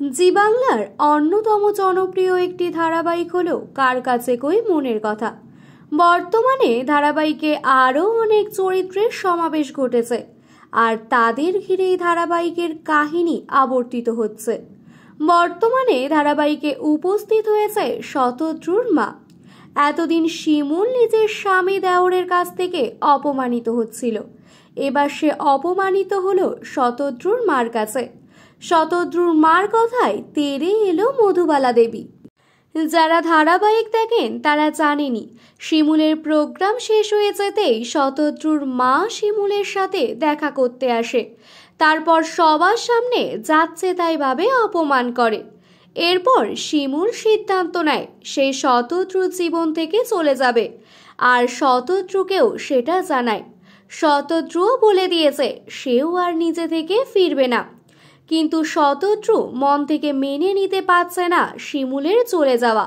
জি বাংলার অন্যতম জনপ্রিয় একটি ধারাবাহিক হলো কার কাছে কই মনের কথা। বর্তমানে ধারাবাহিকে আরও অনেক চরিত্রের সমাবেশ ঘটেছে, আর তাদের ঘিরেই ধারাবাহিকের কাহিনী আবর্তিত হচ্ছে। বর্তমানে ধারাবাহিকে উপস্থিত হয়েছে শতদ্রুর মা। এতদিন শিমুল নিজের স্বামী দেওরের কাছ থেকে অপমানিত হচ্ছিল, এবার সে অপমানিত হলো শতদ্রুর মার কাছে। শতদ্রুর মার কথায় তেড়ে এলো মধুবালা দেবী। যারা ধারাবাহিক দেখেন তারা জানেনই, শিমুলের প্রোগ্রাম শেষ হয়ে যেতেই শতদ্রুর মা শিমুলের সাথে দেখা করতে আসে, তারপর সবার সামনে যাচ্ছে তাই ভাবে অপমান করে। এরপর শিমুল সিদ্ধান্ত নেয় সে শতদ্রুর জীবন থেকে চলে যাবে, আর শতদ্রুকেও সেটা জানায়। শতদ্রুও বলে দিয়েছে সেও আর নিজে থেকে ফিরবে না, কিন্তু শতদ্রু মন থেকে মেনে নিতে পারছে না শিমুলের চলে যাওয়া।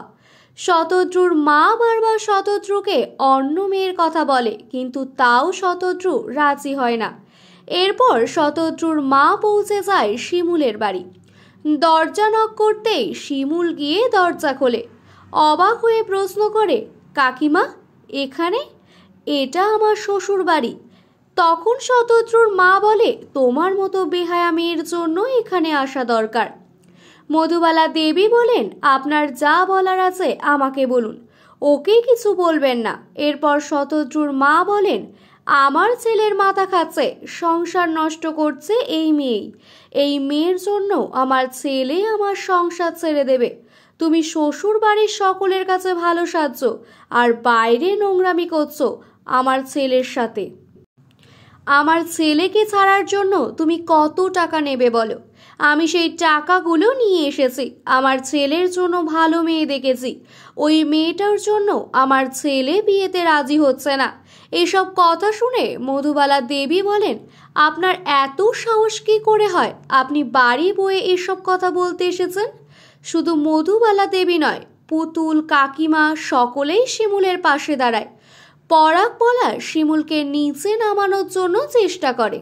শতদ্রুর মা বারবার শতদ্রুকে অন্য মেয়ের কথা বলে, কিন্তু তাও শতদ্রু রাজি হয় না। এরপর শতদ্রুর মা পৌঁছে যায় শিমুলের বাড়ি। দরজা নক করতেই শিমুল গিয়ে দরজা খোলে। অবাক হয়ে প্রশ্ন করে, কাকিমা এখানে? এটা আমার শ্বশুর বাড়ি। তখন শতদ্রুর মা বলে, তোমার মতো বেহায়া মেয়ের জন্য এখানে আসা দরকার। মধুবালা দেবী বলেন, আপনার যা বলার আছে আমাকে বলুন, ওকে কিছু বলবেন না। এরপর শতদ্রুর মা বলেন, আমার ছেলের মাথা খাচ্ছে, সংসার নষ্ট করছে এই মেয়ের জন্য আমার ছেলে আমার সংসার ছেড়ে দেবে। তুমি শ্বশুর বাড়ির সকলের কাছে ভালো সাজছ, আর বাইরে নোংরামি করছো আমার ছেলের সাথে। আমার ছেলেকে ছাড়ার জন্য তুমি কত টাকা নেবে বলো? আমি সেই টাকাগুলো নিয়ে এসেছি। আমার ছেলের জন্য ভালো মেয়ে দেখেছি, ওই মেয়েটার জন্য আমার ছেলে বিয়েতে রাজি হচ্ছে না। এসব কথা শুনে মধুবালা দেবী বলেন, আপনার এত সাহস কি করে হয়? আপনি বাড়ি বয়ে এসব কথা বলতে এসেছেন? শুধু মধুবালা দেবী নয়, পুতুল, কাকিমা সকলেই শিমুলের পাশে দাঁড়ায়। পরাগ বলা শিমুলকে নিচে নামানোর জন্য চেষ্টা করে।